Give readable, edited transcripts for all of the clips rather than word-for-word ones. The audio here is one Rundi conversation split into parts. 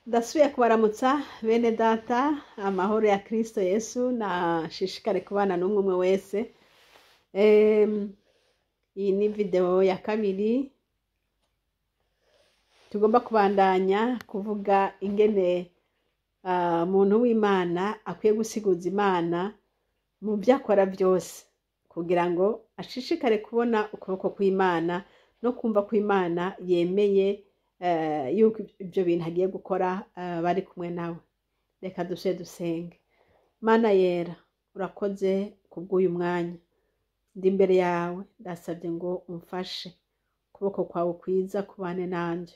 Ndasubiye kubaramutsa bene data, amahoro ya Kristo Yesu nashishikare kubana n'umwe umwe wese. Iyi ni video ya kabiri tugomba kubandanya kuvuga ingene muntu w'Imana akwiye gusiguza Imana mu byo akora byose, kugira ngo ashishikare kubona ukuboko kw'Imana no kumva ko Imana yemeye yuko ibyo bintu agiye gukora bari kumwe nawe. Reka dusenge. Mana yera, urakoze kubw'uyu mwanya ndi imbere yawe, ndasabye ngo umfashe, ukuboko kwawe kwiza kubane nanje,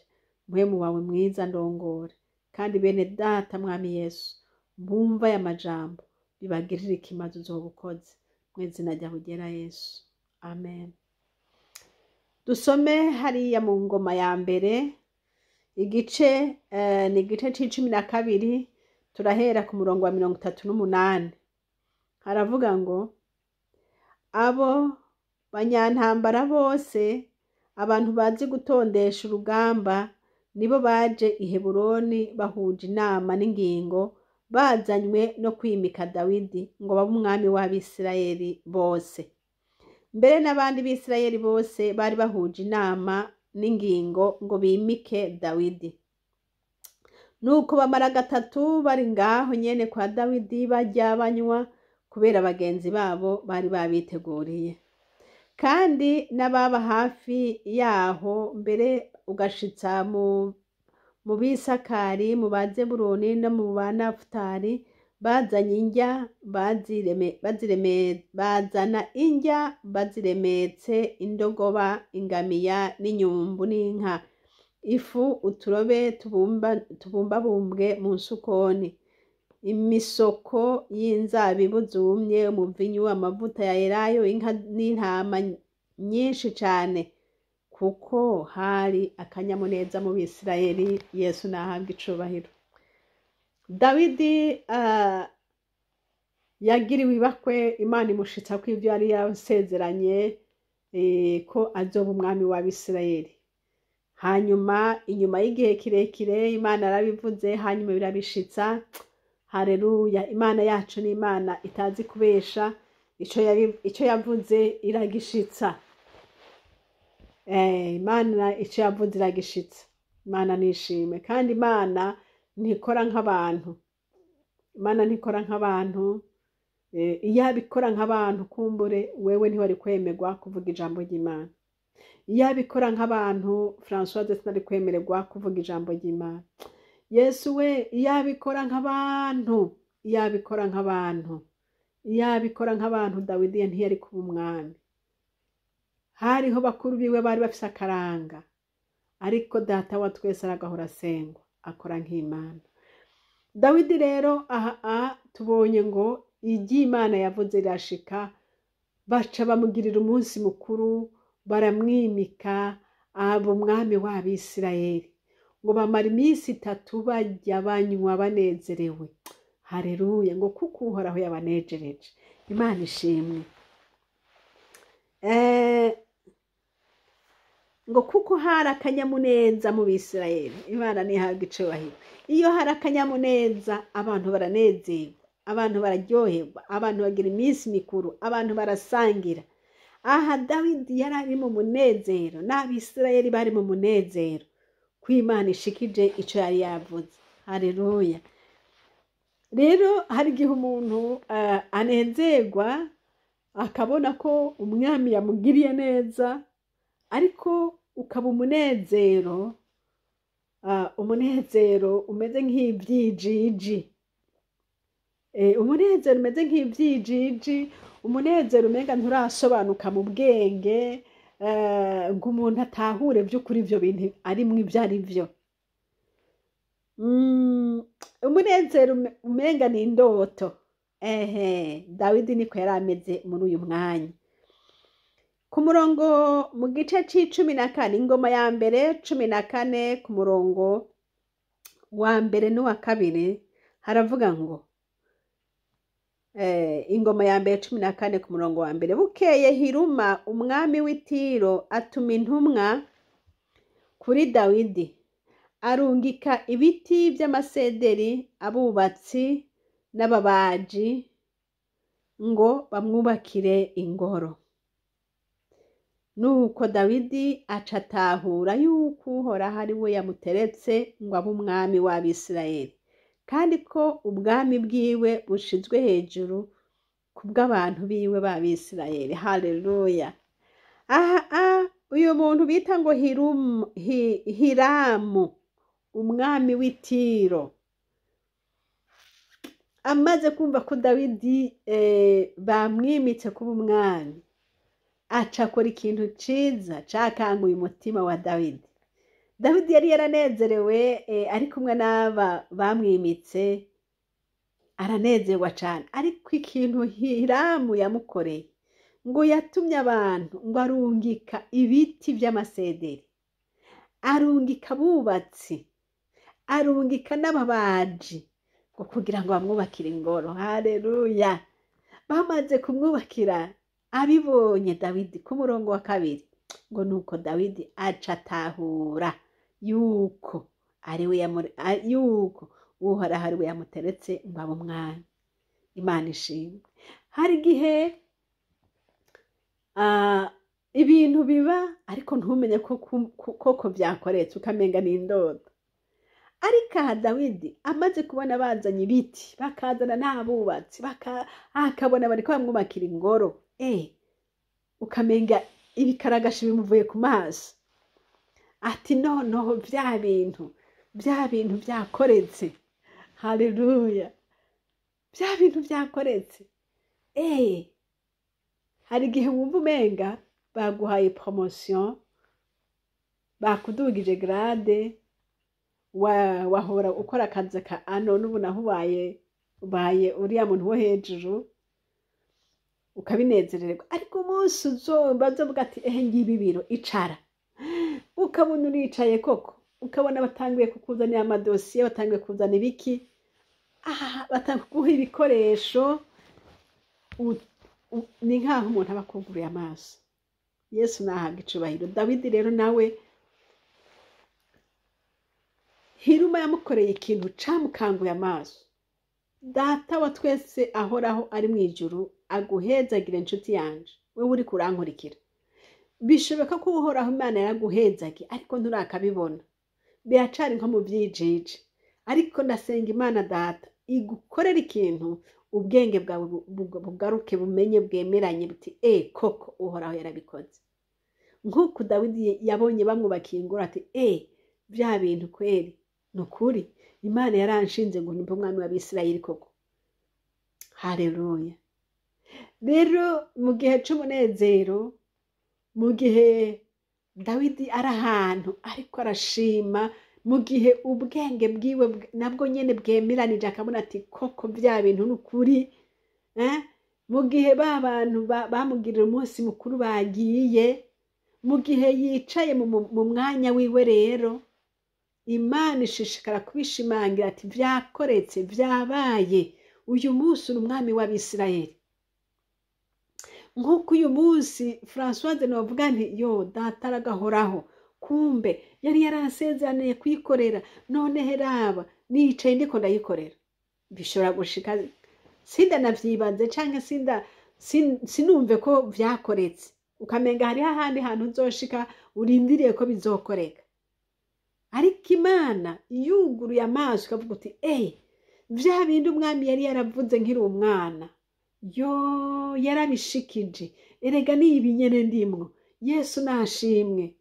muhemu wawe mwiza ndongore, kandi bene data mwami Yesu bumva aya majambo bibagirire ikimazi uzoba ukoze, mu izina ryawe ryera Yesu, amen. Dusome hariya mu ngoma ya mbere, igice ni igice c'12, turahera ku murongo wa 38. Haravuga ngo abo banyantambara bose, abantu bazi gutondesha urugamba, nibo baje i Heburoni bahuje inama n'ingingo, bazanywe no kwimika Dawidi ngo babe umwami w'Abisirayeli bose. Mbere n'abandi b'Isirayeli bose bari bahuje inama n'ingingo ngo bimike Dawidi. Nuko bamara gatatu bari ngaho nyene kwa Dawidi barya banywa, kubera bagenzi babo bari babiteguriye. Kandi n'ababa hafi yaho, mbere ugashitsa mu Bisakari, mu Bazebuloni no mu Banafutali, bazanye indya bazana indya baziremetse, indogoba, ingamiya n'inyumbu n'inka, ifu, uturobe tubumbabumbwe mu nsukoni, imisoko y'inzabibu zumye, umuvinyu, amavuta ya elayo, inka n'intama nyinshi cane, kuko hari akanyamuneza mu Bisirayeli. Yesu nahabwe icubahiro. Dawidi yagiriwe ibakwe, Imana imushitsa ko ivyo yari yasezeranye ko azoba umwami w'Abisirayeli. Hanyuma inyuma y'igihe kirekire Imana yarabivuze, hanyuma birabishitsa. Haleluya! Imana yacu ni Imana itazi kubesha, ico yavuze iragishitsa. Imana ico yavuze iragishitsa. Imana nishime, kandi Imana ntikora nk'abantu. Imana ntikora nk'abantu. Iyo abikora nk'abantu, kumbure wewe ntiwari kwemerwa kuvuga ijambo ry'Imana. Iyo abikora nk'abantu, Françoise sinari kwemererwa kuvuga ijambo ry'Imana. Yesu we, iyo abikora nk'abantu, iyo abikora nk'abantu, iyo abikora nk'abantu, Dawidi ntiyari kuba umwami. Hariho bakuru biwe bari bafise akaranga, ariko data wa twese aragahora asengwa, akora nk'Imana. Dawidi rero aha tubonye ngo iry'Imana yavuze rirashika, baca bamugirira umunsi mukuru, baramwimika aba umwami w'Abisirayeli, ngo bamara iminsi 3 barya banywa banezerewe. Haleluya! Ngo kuko Uhoraho yabanejereje. Imana ishimwe. Ngo kuko hari akanyamuneza mu Bisirayeli. Imana nihabwe icubahiro. Iyo hari akanyamuneza, abantu baranezerwa, abantu bararyoherwa, abantu bagira iminsi mikuru, abantu barasangira. Aha Dawidi yari ari mu munezero, n'Abisirayeli bari mu munezero, ko Imana ishikije ico yari yavuze. Haleluya! Rero hari igihe umuntu anezerwa akabona ko umwami yamugiriye neza, ariko ukaba umunezero umeze nk'ivyijiji. Umunezero umeze nk'ivyijiji, umunezero umenga nturasobanuka mu bwenge, ngo umuntu atahure by'ukuri ivyo bintu arimwo ivyo ari vyo. Umunezero umenga ni indoto. Dawidi niko yari ameze muri uyu mwanya. Ku murongo mu gice c'14, ingoma ya mbere 14, ku murongo wa mbere n'uwa kabiri, haravuga ngo ingoma ya mbere 14 ku murongo wa mbere, bukeye Hiruma umwami w'Itiro atuma intumwa kuri Dawidi, arungika ibiti by'amasederi abubatsi n'ababaji ngo bamwubakire ingoro. Nuko Dawidi aca atahura yuko Uhoraho ari we yamuteretse ngo abe umwami w'Abisirayeli, kandi ko ubwami bwiwe bushizwe hejuru ku bw'abantu biwe b'Abisirayeli. Haleluya! Uyu muntu bita ngo Hiramu, umwami w'Itiro, amaze kumva ko Dawidi bamwimitse kuba umwami, aca akora ikintu ciza cakanguye umutima wa Dawidi. Dawidi yari yaranezerewe ari kumwe n'aba bamwimitse, aranezerwa cane. Ariko ikintu Hiramu yamukoreye, ngo yatumye abantu ngo arungika ibiti by'amasederi, arungika abubatsi, arungika n'ababaji ngo kugira ngo bamwubakire ingoro. Haleluya! Bamaze kumwubakira, abibonye Dawidi ku murongo wa 2 ngo nuko Dawidi aca atahura yuko Uhoraho ari we yamuteretse ngo abe umwami. Imana ishimwe. Hari igihe ibintu biba ariko ntumenye koko byakoretse, ukamenga ni indodo. Ariko aha Dawidi amaze kubona bazanye ibiti, bakazana n'abubatsi, akabona bariko bamwubakira ingoro, ukamenga ibikaragashi bimuvuye ku maso, ati noneho bya bintu byakoretse. Haleluya! Bya bintu byakoretse. Hari igihe wumva umenga baguhaye promotion, bakudugije grade, wahora ukora akazi ka n'ubu naho ubaye uriya muntu wo hejuru, ukabinezererwa. Ariko umunsi uzovuga ati ngibi biro icara, ukabona uricaye koko, ukabona batanguye kukuzanira amadosiye, batanguye kuzana ibiki, batanguye kuguha ibikoresho, ni nk'aho umuntu aba akuguruye amaso. Yesu nahabwa icubahiro. Dawidi rero nawe Hiruma yamukoreye ikintu camukanguye amaso. Data wa twese ahoraho ari mu ijuru aguhezagire inshuti yanje, wewe uri kurankurikira. Bishoboka ko Uhoraho Imana yaraguhezagiye ariko nturakabibona, biracari nko mu vyijiji. Ariko ndasenga Imana Data igukorera ikintu, ubwenge bwawe bugaruke, bumenye, bwemeranye buti koko Uhoraho yarabikoze. Nk'uko Dawidi yabonye bamwubakiye ingoro ati bya bintu kweri nukuri Imana yaranshinze ngo nimba umwami w'Abisirayeli koko. Haleluya! Rero mu gihe c'umunezero, mu gihe Dawidi ari ahantu ariko arashima, mu gihe ubwenge bwiwe nabwo nyene bwemeranije, akabona ati koko bya bintu nukuri, mu gihe ba bantu bamugirira umunsi mukuru bagiye, mu gihe yicaye mu mwanya wiwe, rero Imana ishishikara kubishimangira ati vyakoretse, vyabaye. Uyu munsi uri umwami w'Abisirayeli. Nk'uko uyu munsi Françoise novuga nti Data aragahoraho, kumbe yari yarasezeraniye kuyikorera, none heraba nicaye ndiko ndayikorera. Bishobora gushika sindanavyibaze canke sinumve ko vyakoretse, ukamenga hari ahandi hantu uzoshika urindiriye ko bizokoreka. Ariko Imana yuguruye amaso ikavuga uti vya bindi umwami yari yaravuze nkiri umwana, yarabishikije. Erega ni ibi nyene ndimwo. Yesu nashimwe.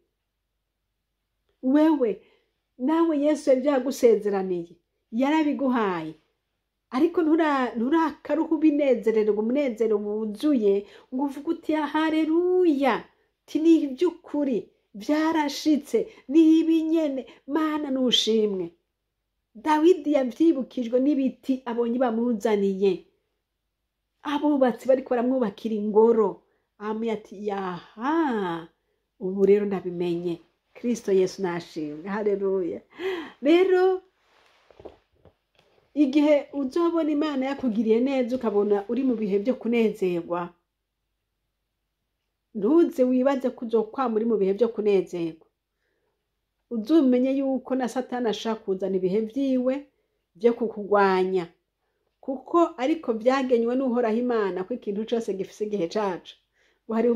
Wewe nawe Yesu yari yagusezeraniye, yarabiguhaye. Ariko nturakaruha ubinezererwa, umunezero wuzuye ngo uvuge uti haleluya, ti ni iby'ukuri byarashitse, ni ibi nyene, Mana nushimwe. Dawidi yavyibukijwe n'ibiti abonye bamuzaniye, abubatsi bariko baramwubakira ingoro. Ati yaha, ubu rero ndabimenye. Kristo Yesu nashimwe. Haleluya! Rero igihe uzobona Imana yakugiriye neza, ukabona uri mu bihe byo kunezerwa, ntuze wibaze ko uzokwama uri mu bihe byo kunezerwa. uzumenye yuko na Satani ashaka kuzana ibihe vyiwe vyo kukugwanya, kuko ariko vyagenywe n'uhoraho Imana ko ikintu cose gifise igihe caco. Hari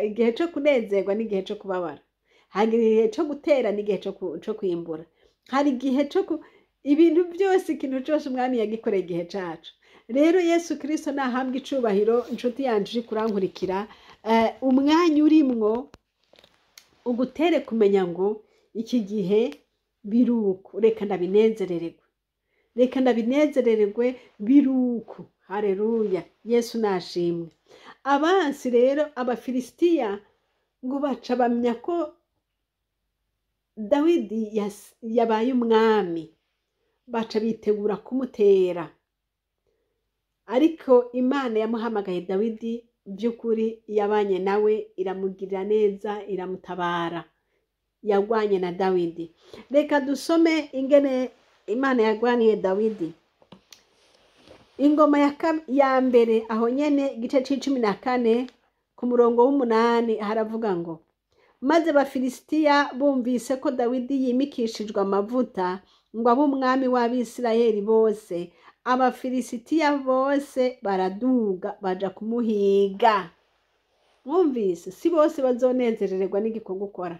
igihe co kunezerwa n'igihe co kubabara, hari igihe co gutera n'igihe co kwimbura, hari igihe ibintu byose, ikintu cyose umwami yagikoreye igihe cacu. Rero Yesu Kristo nahabwa icubahiro. Inshuti yanje uri kurankurikira, umwanya urimwo ugutere kumenya ngo iki gihe biruku, reka ndabinezerererwe, reka ndabinezerererwe biruku. Haleluya, Yesu nashimwe. Abansi rero Abafilisitiya ngo baca bamenya ko Dawidi yabaye umwami, baca bitegura kumutera. Ariko Imana yamuhamagaye Dawidi, by'ukuri yabanye nawe, iramugirira neza, iramutabara, yagwanye na Dawidi. Reka dusome ingene Imana yagwaniye Dawidi. Ingoma ya mbere aho nyene igice c'14 ku murongo w'8 haravuga ngo, maze Abafilisitiya bumvise ko Dawidi yimikishijwe amavuta ngo abe umwami w'Abisirayeli bose, Abafilisitiya bose baraduga baja kumuhiga. Mwumvise, si bose bazonezerererwa n'igikorwa ukora,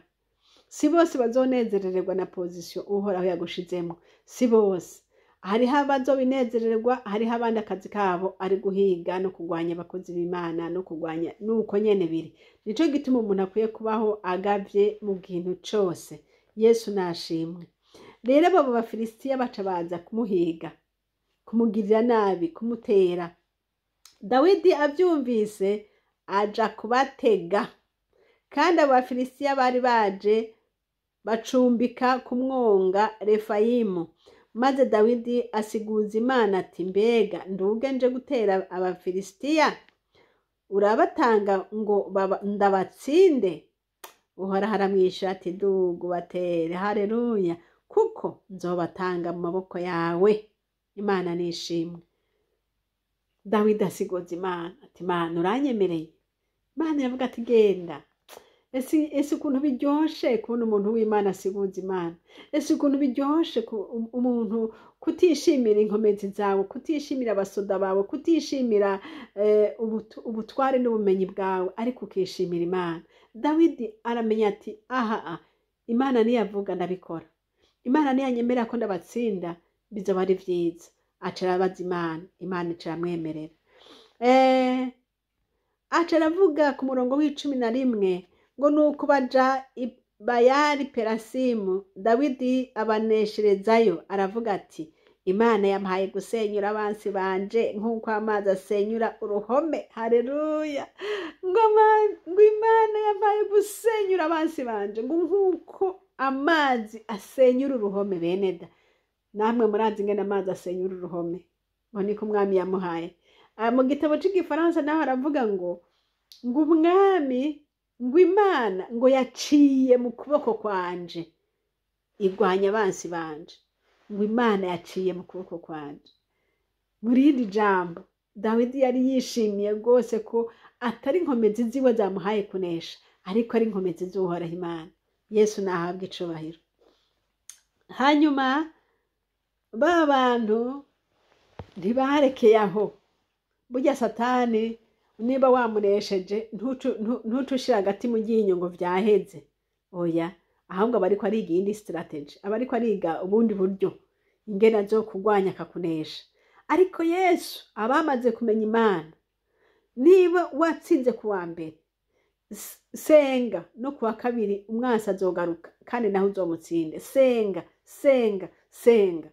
si bose bazonezerererwa na position uhoraho yagushizemo, si bose. Hariho abazobinezererwa, hariho abandi akazi kabo ari guhiga no kugwanya abakozi b'Imana, no kugwanya, nuko nyene biri. Nico gituma umuntu akwiye kubaho agavye mu kintu cose. Yesu nashimwe. Rero abo Bafilisitiya baca baza kumuhiga, kumugirira nabi, kumutera. Dawidi avyumvise aja kubatega, kandi Abafilisitiya bari baje bacumbika ku mwonga Refayimu. Maze Dawidi asiguza Imana ati, mbega nduge nje gutera Abafilisitiya? Urabatanga ngo ndabatsinde? Uhoraho aramwishyura ati, duga ubatere. Haleluya, kuko nzobatanga mu maboko yawe. Imana nishimwe. Dawidi asiguza Imana ati, Mana uranyemereye? Imana yavuga ati, genda. Ese ukuntu biryoshe kubona umuntu w'Imana asiguza Imana. Ese ukuntu biryoshe umuntu kutishimira inkomezi zawe, kutishimira abasoda bawe, kutishimira ubutware n'ubumenyi bwawe, ariko ukishimira Imana. Dawidi aramenya ati, aha, Imana niyavuga ndabikora, Imana niyanyemera ko ndabatsinda, bizoba ari vyiza. Aca arabaza Imana, Imana ica iramwemerera. Aca aravuga ku murongo w'11 ngo nuko baja Bayali Perasimu, Dawidi abanesherezayo, aravuga ati, Imana yampaye gusenyura abansi banje nk'uko amazi asenyura uruhome. Haleluya, ngo Imana yampaye gusenyura abansi banje ngo nk'uko amazi asenyura uruhome. Beneda, namwe murazi ingene amazi asenyura uruhome, ngo niko umwami yamuhaye. Mu gitabo cy'igifaransa naho aravuga ngo umwami, ngo Imana ngo yaciye mu kuboko kwanje igwanya abansi banje, ngo Imana yaciye mu kuboko kwanje. Muri iri jambo Dawidi yari yishimiye rwose ko atari inkomezi ziwe zamuhaye kunesha, ariko ari inkomezi z'uhoraho Imana. Yesu nahabwa icubahiro. Hanyuma ba bantu ntibarekeye aho. Burya Satani niba wamunesheje ntucushira hagati mu ryinyo ngo vyaheze. Oya, ahubwo aba ariko ariga iyindi strategy, aba ariko ariga ubundi buryo ingene zo kugwanya akakunesha. Ariko Yesu abamaze kumenya Imana, niba watsinze kuwa mbere, senga no kuwa kabiri umwansi azogaruka kandi naho uzomutsinde. Senga, senga, senga.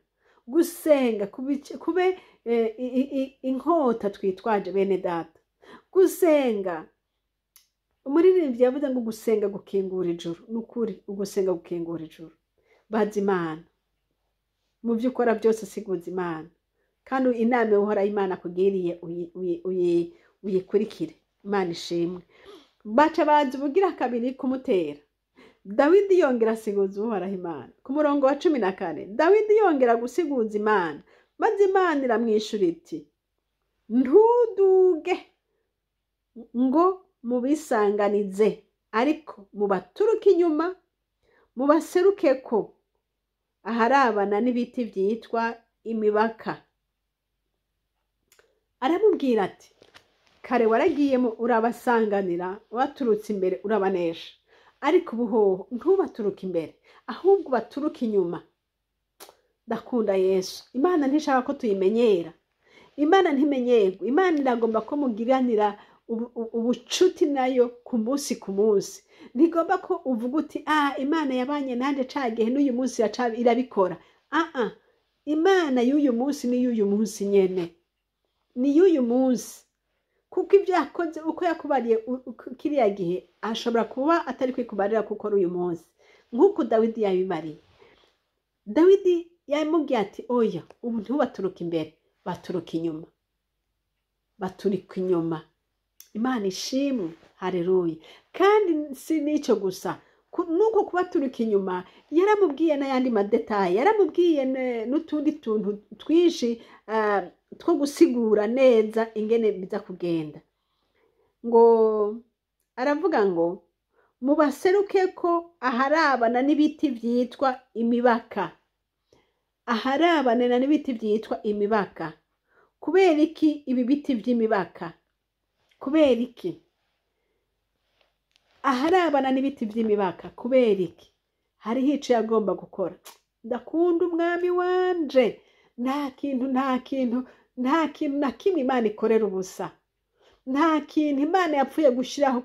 Gusenga kube inkota twitwaje bene data. Gusenga, umuririmbyi yavuze ngo gusenga gukingura ijuru. Nukuri ugusenga gukingura ijuru. Baza Imana mu byo ukora byose, siguza Imana, kandi inama uhoraho Imana kugiriye uyikurikire. Imana ishimwe. Baca baza ubugira kabiri kumutera. Dawidi yongera asiguza uhoraho Imana. Ku murongo wa 14 Dawidi yongera gusiguza Imana, maze Imana iramwishura iti, ntuduge ngo mubisanganize, ariko mubaturuka inyuma mubaseruke ko aharabana n'ibiti vyitwa imibaka. Aramubwira ati kare waragiyemo urabasanganira waturutse imbere urabanesha, ariko ubuhoho ntubaturuke imbere ahubwo baturuke inyuma. Ndakunda Yesu. Imana ntishaka ko tuyimenyera, Imana ntimenyerwa. Imana iragomba ko mugiranira ubucuti nayo ku munsi ku munsi. Ntigomba ko uvuga uti Imana yabanye nanje cagihe n'uyu munsi irabikora. Imana y'uyu munsi ni y'uyu munsi nyene, ni y'uyu munsi, kuko ibyo yakoze uko yakubariye kiriya gihe ashobora kuba atari kwikubarira kuko ari uyu munsi, nk'uko Dawidi yabibariye. Dawidi yamubwiye ati oya, ubu ntubaturuka imbere, baturuka inyuma, baturuka inyuma. Imana ishimwe, haleluya. Kandi si n'icyo gusa, nuko kubaturuka inyuma yaramubwiye n'ayandi madetaye, yaramubwiye n'utundi tuntu twinshi two gusigura neza ingene biza kugenda. Ngo aravuga ngo mubaseruke ko aharabana n'ibiti vyitwa imibaka. Aharabana n'ibiti vyitwa imibaka. Kubera iki ibi biti vy'imibaka? Kubera iki aharabana n'ibiti vy'imibaka? Kubera iki? Hariho ico yagomba gukora. Ndakunda umwami wanje. Nta kintu na kimwe Imana ikorera ubusa. Nta kintu Imana yapfuye gushiraho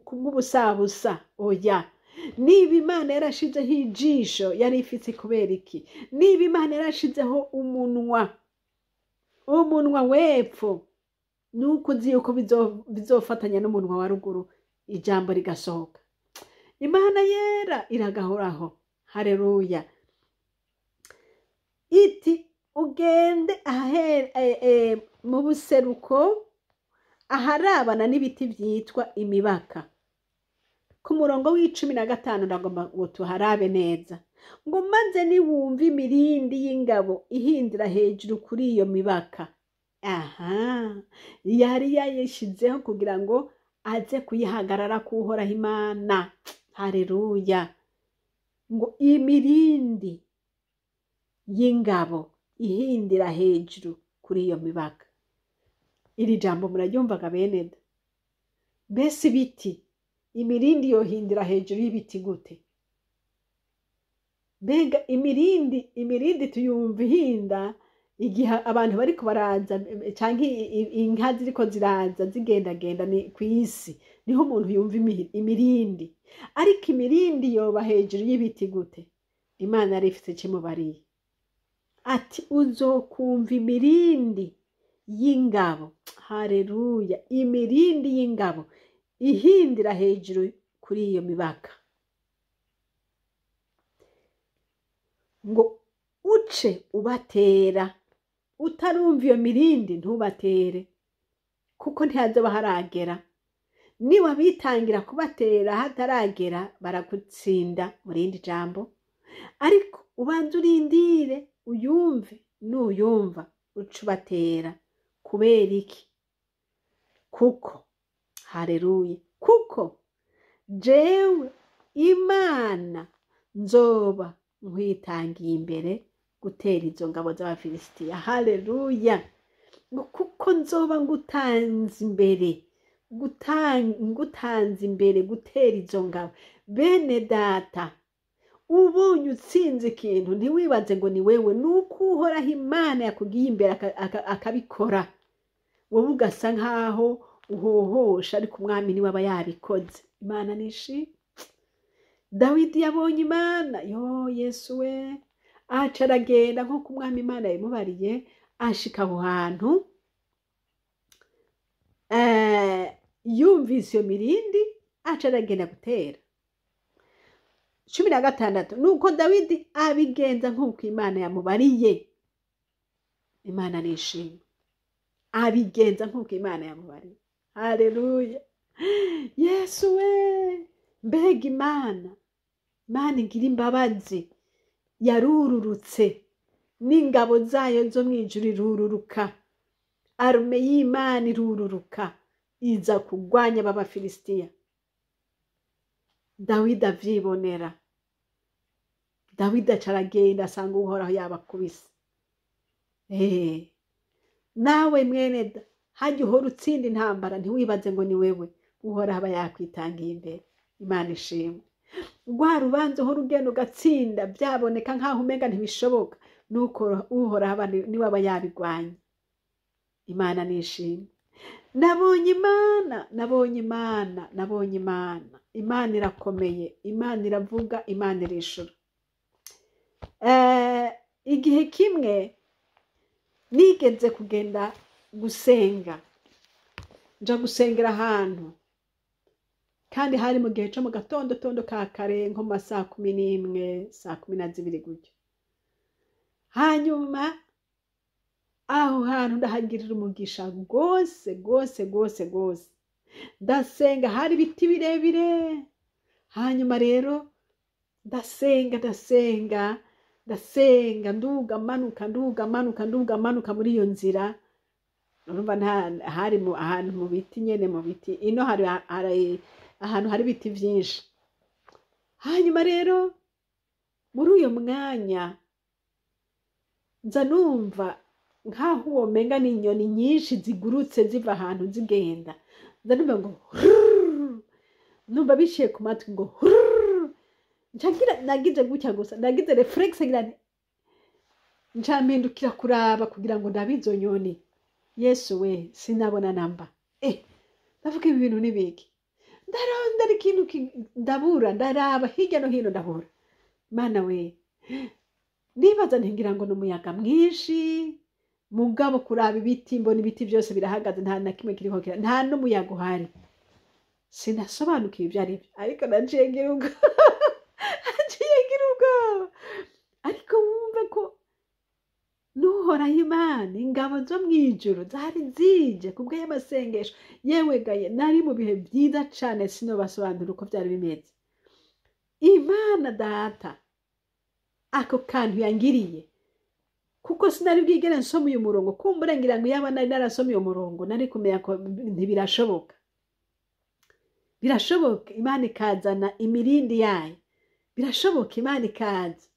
kubw'ubusabusa. Oya. Niba Imana yarashizeho ijisho yari ifite kubera iki? Niba Imana yarashizeho umunwa wepfo, nuko uzi yuko bizofatanya n'umunwa wa ruguru ijambo rigasohoka. Imana yera iragahoraho. Haleluya. Iti ugende mu buseruko aharabana n'ibiti vyitwa imibaka. Ku murongo w'15 ndagomba ngo tuharabe neza. Ngo maze niwumva imirindi y'ingabo ihindira hejuru kuri iyo mibaka. Yari yayishizeho kugira ngo aze kuyihagarara kuhoraho Imana. Haleluya. Ngo imirindi y'ingabo ihindira hejuru kuri iyo mibaka. Iri jambo muraryumvaga beneda? Mbese ibiti, imirindi yohindira hejuru y'ibiti gute? Mbega imirindi tuyumva ihinda igihe abantu bariko baraza canke inka ziriko ziraza zigendagenda ku isi, niho umuntu yumva imirindi. Ariko imirindi yoba hejuru y'ibiti gute? Imana yari ifite kimubariye ati uzokumva imirindi y'ingabo. Haleluya. Imirindi y'ingabo ihindira hejuru kuri iyo mibaka. Ngo uce ubatera. Utarumva iyo mirindi ntubatere, kuko ntihazoba haragera. Niba bitangira kubatera hataragera baragutsinda mu rindi jambo. Ariko ubanza urindire uyumve, nuyumva uce ubatera. Kubera iki? Kuko, haleluya, kuko jewe Imana nzoba nkwitangiye imbere gutera izo ngabo z'Abafilisitiya. Haleluya. Ngo kuko nzoba ngutanze imbere gutera izo ngabo. Bene data, ubonye utsinze ikintu ntiwibaze ngo ni wewe, nuko uhoraho Imana yakugiye imbere akabikora. Wowe ugasa nkaho uhohosha, ariko umwami niwe aba yabikoze. Imana nishi. Dawidi yabonye Imana. Yesu we. Aca aragenda nk'uko umwami Imana yamubariye, ashika aho hantu. Yumvise iyo mirindi, aca aragenda gutera. 16. Nuko Dawidi abigenza nk'uko Imana yamubariye. Imana nishimwe. Abigenza nk'uko Imana yamubariye. Haleluya. Yesu we. Mbega Imana igira imbabazi. Yarururutse n'ingabo zayo zo mwijuru irururuka. Arume y'Imana irururuka iza kugwanya b'Abafilisitiya. Dawidi avyibonera. Dawidi aca aragenda asanga uhoraho yabakubise. Nawe mwene da hajya uhora utsinda intambara ntiwibaze ngo ni wewe, uhoraho aba yakwitangiye imbere. Imana ishimwe. Rwa rubanza uhora ugenda ugatsinda byaboneka nk'aho umenga ntibishoboka, nuko uhoraho aba niwe aba yabigwanya. Imana nishimwe. Nabonye Imana, nabonye Imana, nabonye Imana. Imana irakomeye, Imana iravuga, Imana irishura. Igihe kimwe nigeze kugenda gusenga, nja gusengera ahantu, kandi hari mu gihe cyo mu gatondo ka kare nko mu saa 11, saa 12 gutyo. Hanyuma aho hantu ndahagirira umugisha rwose rwose rwose rwose. Ndasenga, hari ibiti birebire. Hanyuma rero ndasenga nduga manuka muri iyo nzira. Urumva hari ahantu mu biti nyene, mu biti ino hari ahantu hari ibiti byinshi. Hanyuma rero muri uyo mwanya nza numva nk'aho womenga ni inyoni nyinshi zigurutse ziva ahantu zigenda. Nza numva ngo numva biciye ku matwi ngo nagize gutya gusa, nagize reflex ncampindukira kuraba kugira ngo ndabizo nyoni. Yesu we, sinabona namba. Ndavuga ibi bintu nibiki? Ndarondera ikintu ndabura, ndaraba hirya no hino ndabura. Mana we, ndibaza ntingira ngo n'umuyaga mwinshi, mugabo kuraba ibiti mbona ibiti byose birahagaze, nta na kimwe kiriho, nta n'umuyaga uhari. Sinasobanukiwe ibyo ari byo, ariko naciye ngira ubwoba. Ariko wumve ko n'uhoraho Imana, ingabo zo mw'ijuru zari zije kubwo y'amasengesho. Yewe gaye, nari mu bihe byiza cane, sinobasobanura uko byari bimeze. Imana data, ako kantu yangiriye, kuko sinari bwigere nsoma uyu murongo. Kumbura ngira ngo yaba nari narasoma uyu murongo nari kumenya ko ntibirashoboka. Birashoboka Imana ikazana imirindi yayo, birashoboka Imana ikaza.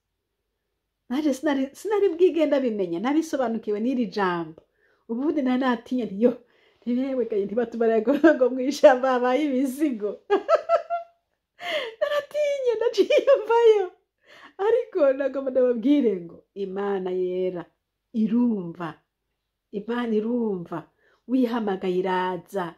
Naje sinari bwigenda bimenya, nabisobanukiwe n'iri jambo. Ubundi nanatinye ntiyo ntibewe gaye ntibatumara ngo mwishamba habaye ibizigo. Naratinye ndaciye mvayo. Ariko nagomba ndababwire ngo Imana yera irumva. Imana irumva. Wihamagaye iraza.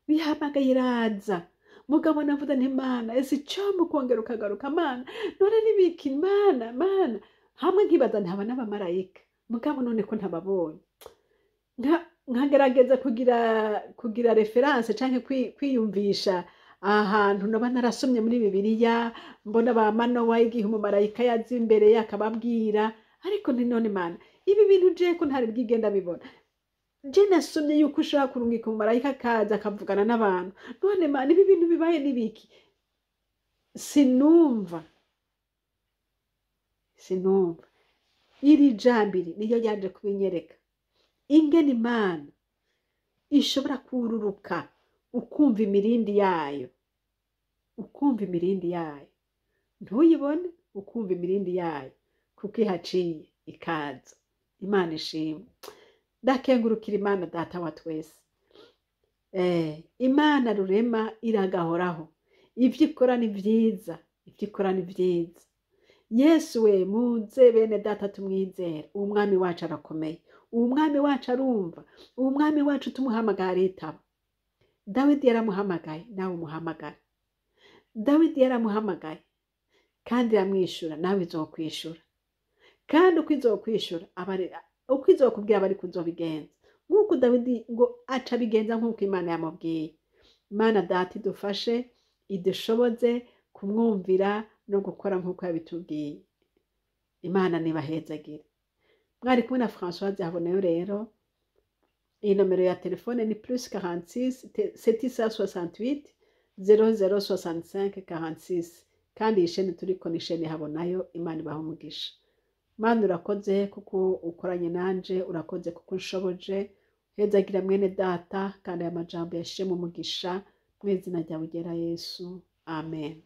Wihamagaye iraza. Mugabo navuga nti Mana, ese icyo kongera ukagaruka Mana, none nibiki Mana. Hamwe nkibaza ntaba n'abamarayika, mugabo none ko ntababonye. Nkagerageza kugira reference canke kwiyumvisha ahantu noba narasomye muri Bibiliya, mbona ba Manowa igihe umumarayika yaza imbere yakababwira. Ariko ni none Mana, ibi bintu je ko ntari bwigenda bibona. Je nasomye yuko ushaka kurungika umumarayika akaza akavugana n'abantu. None Mana, ibi bintu bibaye nibiki? Sinumva. Iri jambiri niyo yaje kubinyereka ingene Imana ishobora kururuka, ukumva imirindi yayo, ntuyibone, ukumva imirindi yayo, kuko ihaciye ikaza. Imana ishimwe. Ndakengurukira Imana data wa twese. Imana rurema iragahoraho, ivyo ikora ni vyiza, Yesu we, muze bene data tumwizera. Umwami wacu arakomeye, umwami wacu arumva, umwami wacu tumuhamagara aritaba. Dawidi yaramuhamagaye, nawe umuhamagara. Dawidi yaramuhamagaye kandi iramwishura, nawe izokwishura. Kandi uko izokwishura uko izokubwira abari kuzobigenza, nk'uko Dawidi ngo aca bigenza nk'uko Imana yamubwiye. Imana data idufashe, idushoboze kumwumvira no gukora nk'uko yabitubwiye. Imana nibahezagire. Mwari kumwe na Françoise Habonayo rero. Iyi nomero ya telefone ni +46 768 0065 46. Kandi iyi sheni turiko ni sheni Habonayo. Imana ibahe umugisha. Mana urakoze kuko ukoranye nanje, urakoze kuko unshoboje. Hezagira mwene data, kandi aya majambo yashije mu mugisha, mu izina ryawe ryera Yesu. Amen.